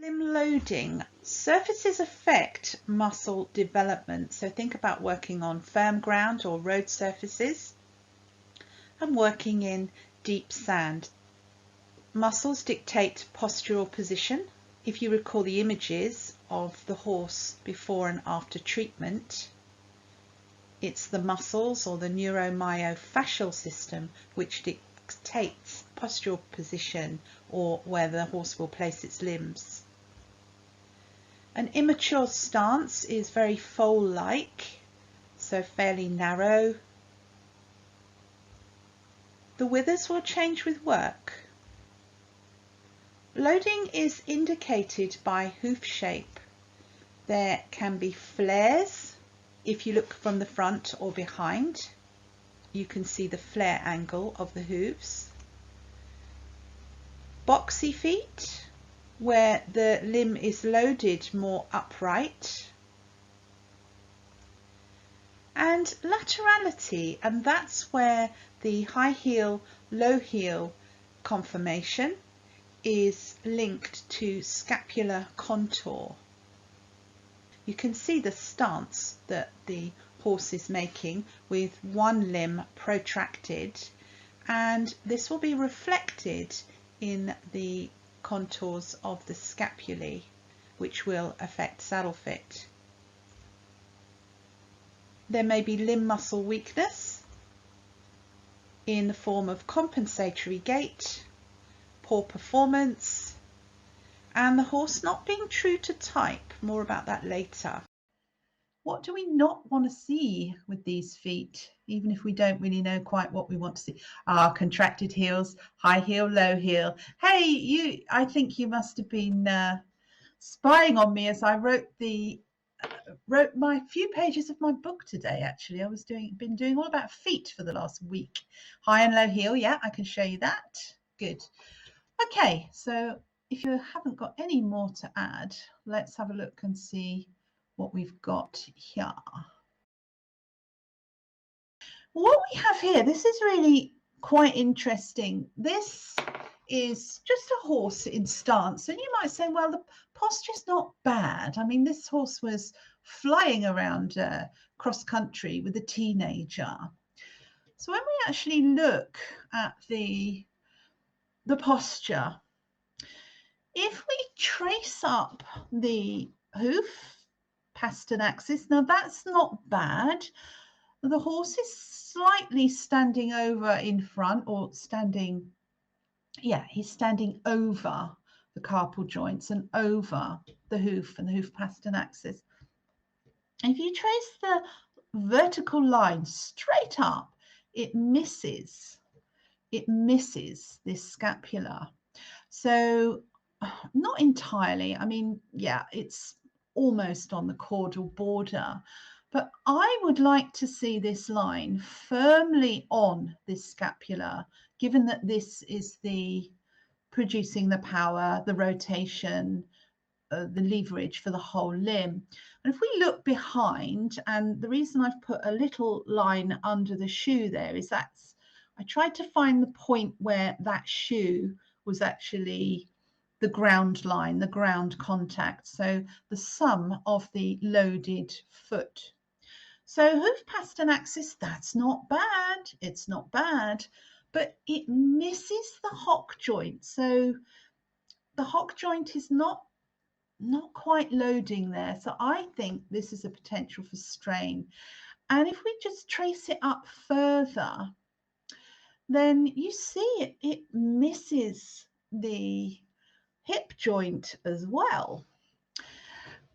Limb loading. Surfaces affect muscle development. So think about working on firm ground or road surfaces and working in deep sand. Muscles dictate postural position. If you recall the images of the horse before and after treatment, it's the muscles or the neuromyofascial system which dictates postural position or where the horse will place its limbs. An immature stance is very foal-like, so fairly narrow. The withers will change with work. Loading is indicated by hoof shape. There can be flares. If you look from the front or behind, you can see the flare angle of the hooves. Boxy feet, where the limb is loaded more upright, and laterality, and that's where the high heel, low heel conformation is linked to scapular contour. You can see the stance that the horse is making with one limb protracted, and this will be reflected in the contours of the scapulae, which will affect saddle fit. There may be limb muscle weakness in the form of compensatory gait, poor performance, and the horse not being true to type. More about that later. What do we not want to see with these feet, even if we don't really know quite what we want to see? Contracted heels, high heel, low heel. Hey, I think you must have been spying on me as I wrote my few pages of my book today. Actually, I was been doing all about feet for the last week. High and low heel, yeah, I can show you that. Good. Okay, so if you haven't got any more to add, let's have a look and see what we've got here. What we have here, this is really quite interesting. This is just a horse in stance, and you might say, well, the posture's not bad. I mean, this horse was flying around cross country with a teenager. So when we actually look at the posture, if we trace up the hoof pastern axis, now that's not bad. The horse is slightly standing over in front, or standing, yeah, he's standing over the carpal joints and over the hoof and the hoof pastern axis. And if you trace the vertical line straight up, it misses this scapula. So not entirely, I mean, yeah, it's almost on the caudal border, but I would like to see this line firmly on this scapula, given that this is producing the power, the rotation, the leverage for the whole limb. And if we look behind, and the reason I've put a little line under the shoe there is I tried to find the point where that shoe was actually the ground line, the ground contact, so the sum of the loaded foot. So hoof pastern axis, that's not bad, it's not bad, but it misses the hock joint. So the hock joint is not quite loading there. So I think this is a potential for strain. And if we just trace it up further, then you see it misses the hip joint as well.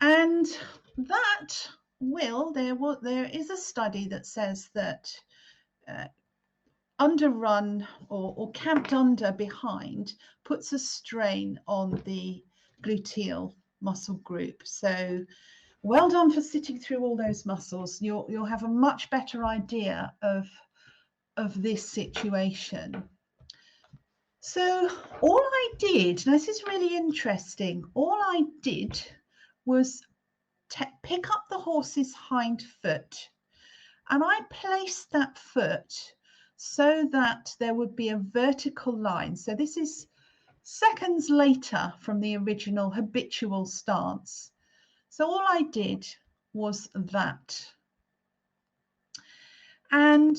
And that there is a study that says that underrun or camped under behind puts a strain on the gluteal muscle group. So well done for sitting through all those muscles. You'll have a much better idea of this situation. So all I did, and this is really interesting, all I did was pick up the horse's hind foot, and I placed that foot so that there would be a vertical line. So this is seconds later from the original habitual stance. So all I did was that. And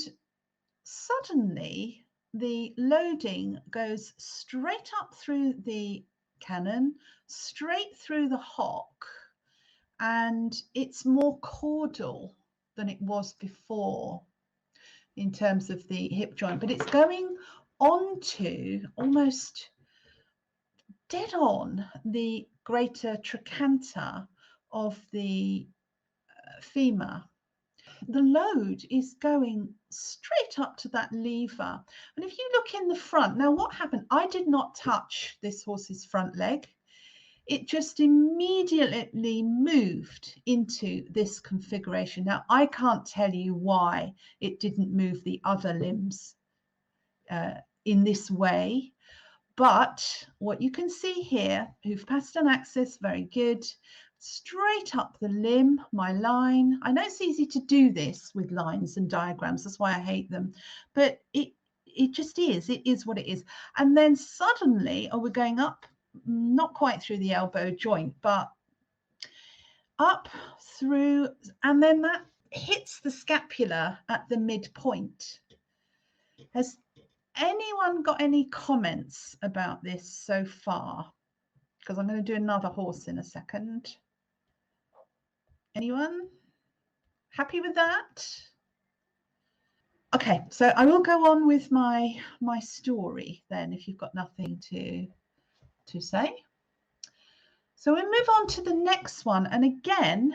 suddenly the loading goes straight up through the cannon, straight through the hock, and it's more caudal than it was before in terms of the hip joint, but it's going onto almost dead on the greater trochanter of the femur. The load is going straight up to that lever. And if you look in the front, now what happened? I did not touch this horse's front leg. It just immediately moved into this configuration. Now, I can't tell you why it didn't move the other limbs in this way. But what you can see here, hoof pastern axis, very good. Straight up the limb, my line. I know it's easy to do this with lines and diagrams. That's why I hate them. But it just is. It is what it is. And then suddenly, we're going up, not quite through the elbow joint, but up through, and then that hits the scapula at the midpoint. Has anyone got any comments about this so far? Because I'm going to do another horse in a second. Anyone happy with that? Okay, so I will go on with my story then, if you've got nothing to say. So we move on to the next one, and again,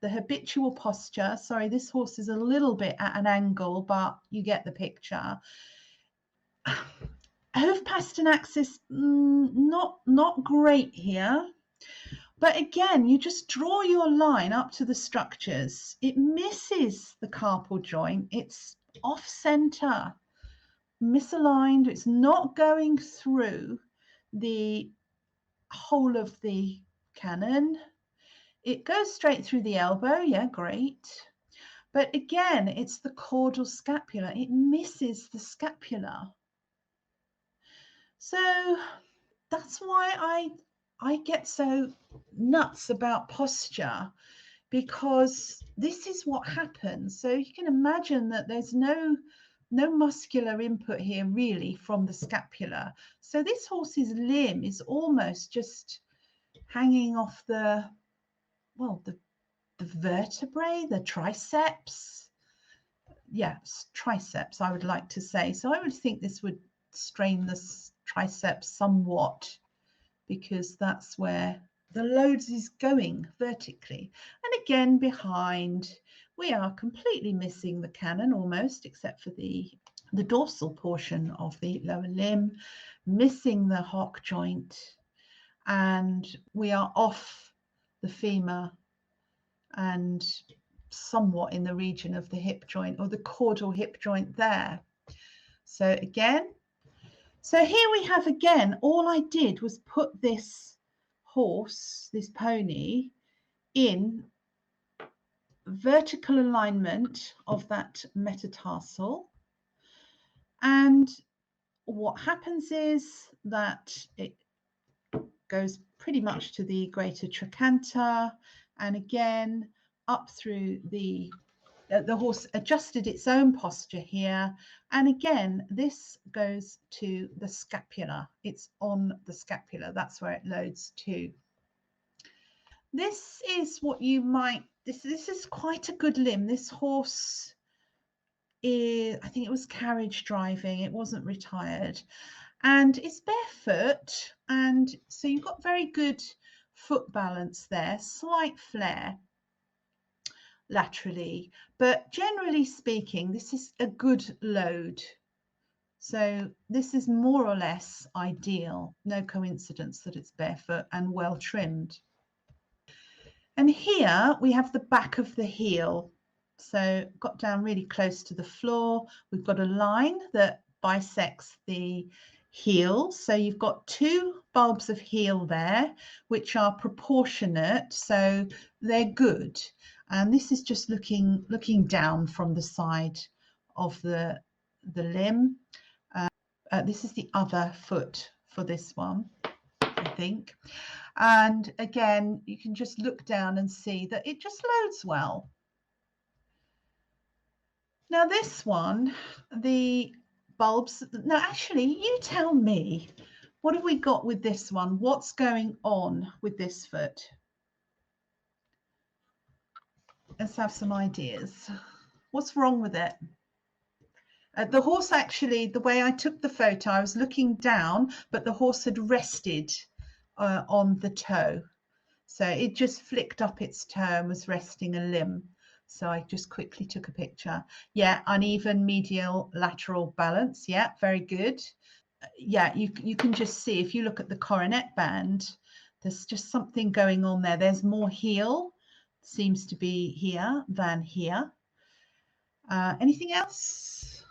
the habitual posture. Sorry, this horse is a little bit at an angle, but you get the picture. Hoof pastern axis, not great here. But again, you just draw your line up to the structures. It misses the carpal joint. It's off center, misaligned. It's not going through the whole of the cannon. It goes straight through the elbow. Yeah, great. But again, it's the caudal scapula. It misses the scapula. So that's why I get so nuts about posture, because this is what happens. So you can imagine that there's no muscular input here really from the scapula. So this horse's limb is almost just hanging off the vertebrae, the triceps. Yes, triceps, I would like to say. So I would think this would strain the triceps somewhat, because that's where the load is going vertically. And again, behind, we are completely missing the cannon almost, except for the dorsal portion of the lower limb, missing the hock joint, and we are off the femur and somewhat in the region of the hip joint, or the caudal hip joint there. So again, so here we have again, all I did was put this horse, this pony, in vertical alignment of that metatarsal. And what happens is that it goes pretty much to the greater trochanter, and again up through the horse adjusted its own posture here, and again this goes to the scapula. It's on the scapula, that's where it loads to. This is what you might, this is quite a good limb. This horse is, I think it was carriage driving, it wasn't retired, and it's barefoot, and so you've got very good foot balance there, slight flare laterally, but generally speaking, this is a good load. So this is more or less ideal. No coincidence that it's barefoot and well trimmed. And here we have the back of the heel. So got down really close to the floor. We've got a line that bisects the heel. So you've got two bulbs of heel there, which are proportionate. So they're good. And this is just looking down from the side of the limb. This is the other foot for this one. think. And again, you can just look down and see that it just loads well. Now this one, the bulbs, no, actually, you tell me, what have we got with this one? What's going on with this foot? Let's have some ideas. What's wrong with it? The horse actually, the way I took the photo, I was looking down, but the horse had rested on the toe. So it just flicked up its toe and was resting a limb. So I just quickly took a picture. Yeah, uneven medial lateral balance. Yeah, very good. Yeah, you can just see, if you look at the coronet band, there's just something going on there. There's more heel, seems to be here than here. Anything else?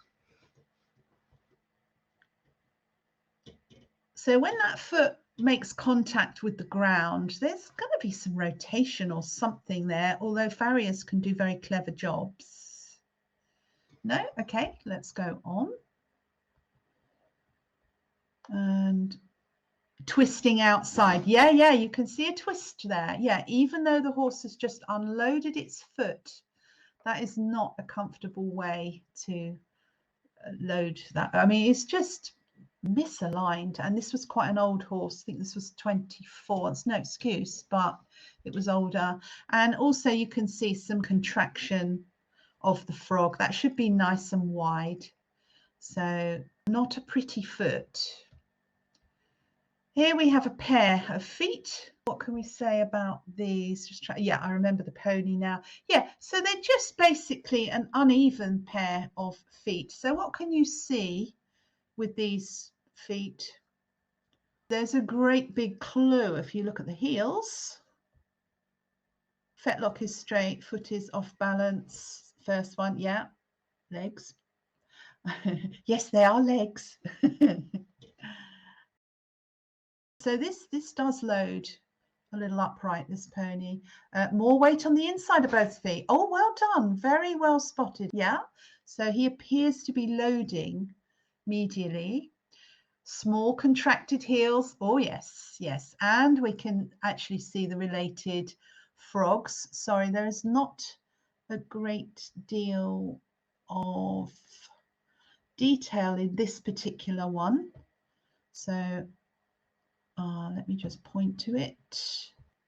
So when that foot makes contact with the ground, there's going to be some rotation or something there, although farriers can do very clever jobs. No? Okay, let's go on. And twisting outside. Yeah, you can see a twist there. Yeah, even though the horse has just unloaded its foot, that is not a comfortable way to load that. I mean, it's just misaligned, and this was quite an old horse. I think this was 24. It's no excuse, but it was older. And also you can see some contraction of the frog. That should be nice and wide. So not a pretty foot. Here we have a pair of feet. What can we say about these? Just try, yeah, I remember the pony now. Yeah, so they're just basically an uneven pair of feet. So what can you see with these feet? There's a great big clue if you look at the heels. Fetlock is straight, foot is off balance. First one, yeah, legs. Yes, they are legs. So this does load a little upright, this pony. More weight on the inside of both feet. Oh, well done. Very well spotted. Yeah. So he appears to be loading medially. Small contracted heels. Oh, yes, yes. And we can actually see the related frogs. Sorry, there is not a great deal of detail in this particular one. So let me just point to it.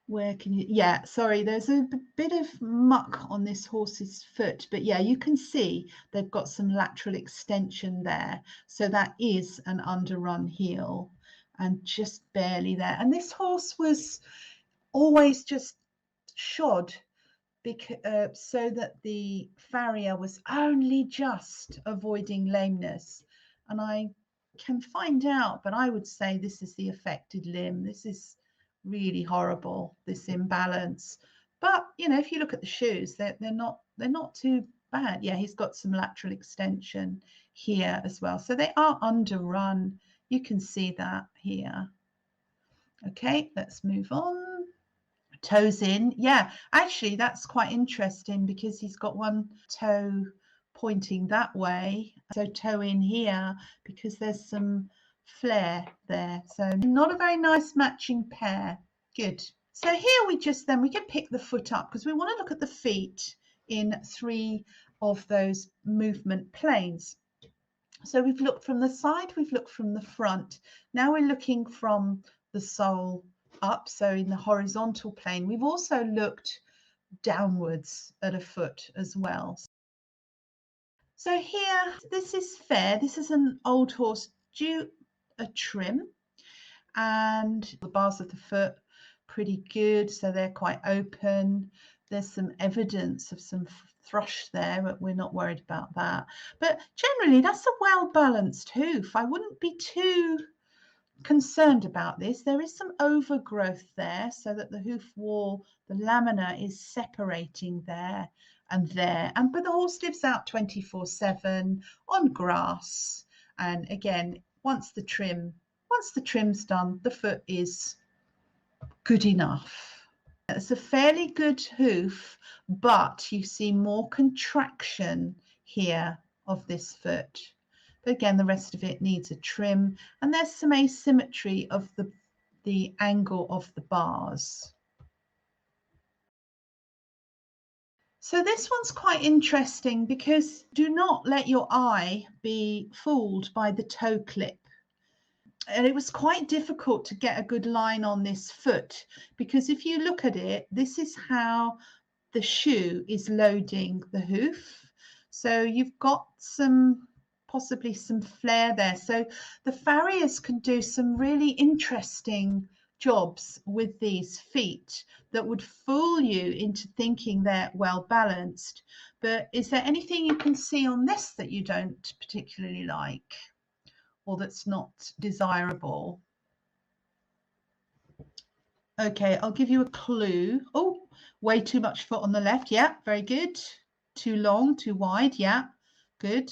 Where can you, yeah, sorry, there's a bit of muck on this horse's foot, but yeah, you can see they've got some lateral extension there. So that is an underrun heel and just barely there. And this horse was always just shod because, so that the farrier was only just avoiding lameness. And I can find out, but I would say this is the affected limb. This is really horrible, this imbalance. But you know, if you look at the shoes, they're not too bad. Yeah, he's got some lateral extension here as well. So they are underrun. You can see that here. Okay, let's move on. Toes in. Yeah, actually that's quite interesting because he's got one toe pointing that way, so toe in here because there's some flare there. So not a very nice matching pair. Good. So here we can pick the foot up because we want to look at the feet in 3 of those movement planes. So we've looked from the side, we've looked from the front. Now we're looking from the sole up, so in the horizontal plane. We've also looked downwards at a foot as well. So here, this is fair. This is an old horse due a trim, and the bars of the foot pretty good, so they're quite open. There's some evidence of some thrush there, but we're not worried about that. But generally, that's a well-balanced hoof. I wouldn't be too concerned about this. There is some overgrowth there, so that the hoof wall, the lamina, is separating there and there. And but the horse lives out 24/7 on grass. And again, once the trim's done, the foot is good enough. It's a fairly good hoof, but you see more contraction here of this foot. But again, the rest of it needs a trim, and there's some asymmetry of the the angle of the bars. So this one's quite interesting because do not let your eye be fooled by the toe clip. And it was quite difficult to get a good line on this foot because if you look at it, this is how the shoe is loading the hoof. So you've got possibly some flare there. So the farriers can do some really interesting jobs with these feet that would fool you into thinking they're well balanced. But is there anything you can see on this that you don't particularly like or that's not desirable? Okay, I'll give you a clue. Oh, way too much foot on the left. Yeah, very good. Too long, too wide. Yeah, good.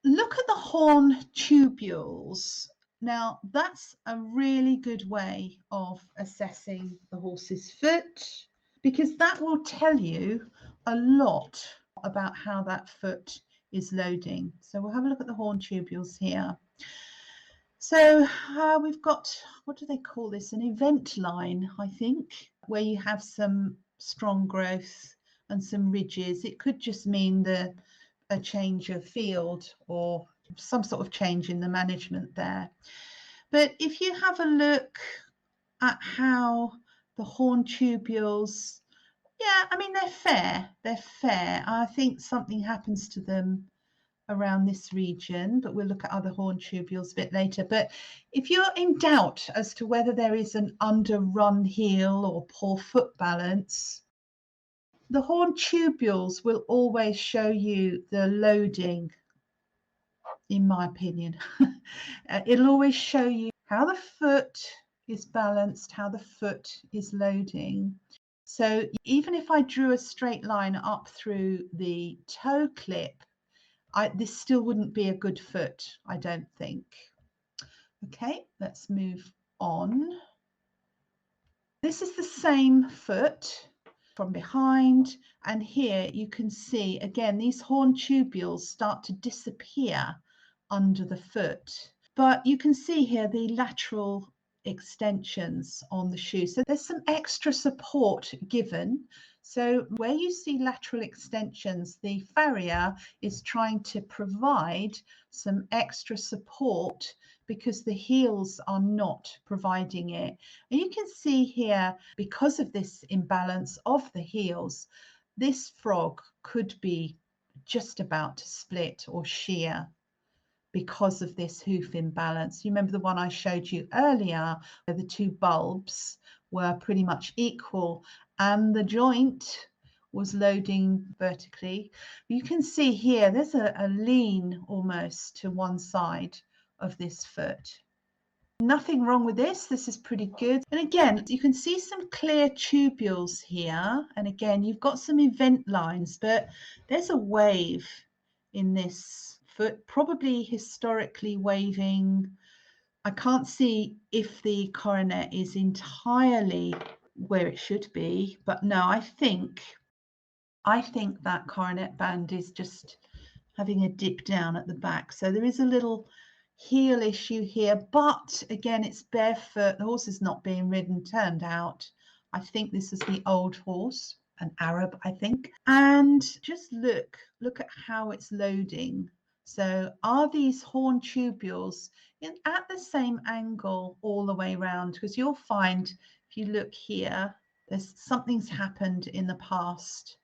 Look at the horn tubules. Now, that's a really good way of assessing the horse's foot because that will tell you a lot about how that foot is loading. So we'll have a look at the horn tubules here. So we've got, what do they call this? An event line, I think, where you have some strong growth and some ridges. It could just mean a change of field or some sort of change in the management there. But if you have a look at how the horn tubules, yeah, I mean, they're fair. They're fair. I think something happens to them around this region, but we'll look at other horn tubules a bit later. But if you're in doubt as to whether there is an underrun heel or poor foot balance, the horn tubules will always show you the loading, in my opinion. It'll always show you how the foot is balanced, how the foot is loading. So even if I drew a straight line up through the toe clip, this still wouldn't be a good foot, I don't think. Okay, let's move on. This is the same foot from behind, and here you can see again these horn tubules start to disappear under the foot, but you can see here the lateral extensions on the shoe. So there's some extra support given. So where you see lateral extensions, the farrier is trying to provide some extra support because the heels are not providing it. And you can see here, because of this imbalance of the heels, this frog could be just about to split or shear because of this hoof imbalance. You remember the one I showed you earlier, where the two bulbs were pretty much equal and the joint was loading vertically. You can see here there's a lean almost to one side of this foot. Nothing wrong with this. This is pretty good. And again, you can see some clear tubules here. And again, you've got some event lines, but there's a wave in this foot, probably historically waving. I can't see if the coronet is entirely where it should be, but no, I think that coronet band is just having a dip down at the back. So there is a little heel issue here, but again, it's barefoot. The horse is not being ridden, turned out. I think this is the old horse, an Arab, I think. And just look at how it's loading. So are these horn tubules at the same angle all the way around? Because you'll find if you look here, something's happened in the past.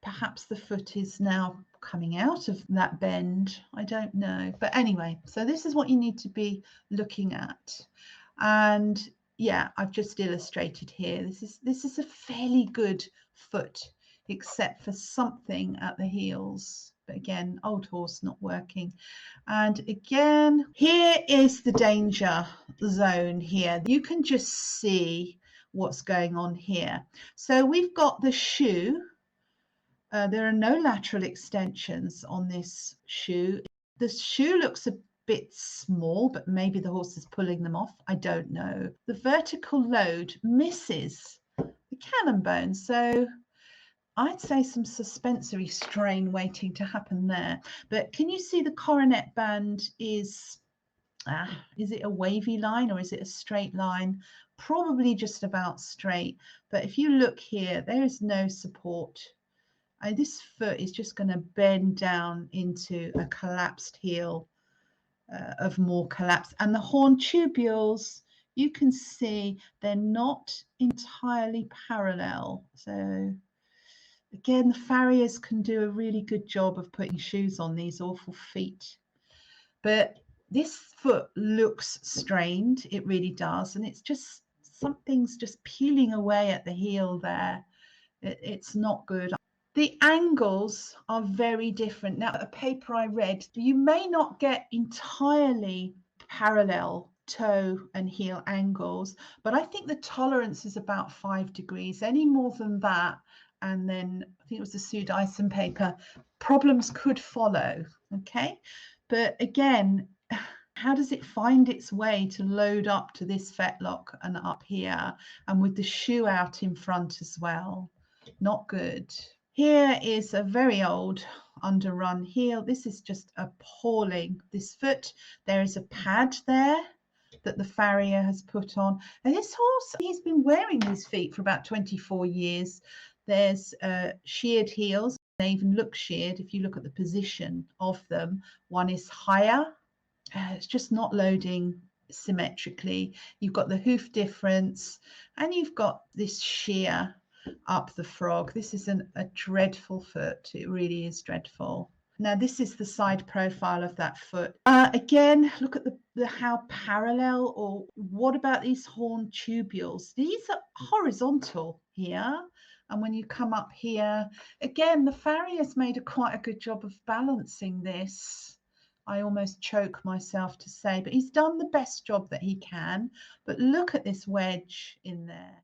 Perhaps the foot is now coming out of that bend. I don't know. But anyway, so this is what you need to be looking at. And yeah, I've just illustrated here. This is a fairly good foot, except for something at the heels. But again, old horse not working. And again, here is the danger zone here. You can just see what's going on here. So we've got the shoe. There are no lateral extensions on this shoe. The shoe looks a bit small, but maybe the horse is pulling them off. I don't know. The vertical load misses the cannon bone. So I'd say some suspensory strain waiting to happen there. But can you see the coronet band is Is it a wavy line or is it a straight line? Probably just about straight. But if you look here, there is no support. This foot is just going to bend down into a collapsed heel of more collapse. And the horn tubules, you can see they're not entirely parallel. So again, the farriers can do a really good job of putting shoes on these awful feet. But this foot looks strained, it really does. And it's just, something's just peeling away at the heel there. It's not good. The angles are very different. Now, a paper I read, you may not get entirely parallel toe and heel angles, but I think the tolerance is about 5 degrees. Any more than that, and then I think it was the Sudeisen paper, problems could follow, okay? But again, how does it find its way to load up to this fetlock and up here, and with the shoe out in front as well? Not good. Here is a very old underrun heel. This is just appalling. This foot, there is a pad there that the farrier has put on. And this horse, he's been wearing these feet for about 24 years. There's sheared heels. They even look sheared if you look at the position of them. One is higher. It's just not loading symmetrically. You've got the hoof difference and you've got this shear up the frog. This is a dreadful foot. It really is dreadful. Now this is the side profile of that foot. Again, look at the how parallel, or what about these horn tubules? These are horizontal here. And when you come up here, again, the farrier's made quite a good job of balancing this. I almost choke myself to say, but he's done the best job that he can. But look at this wedge in there.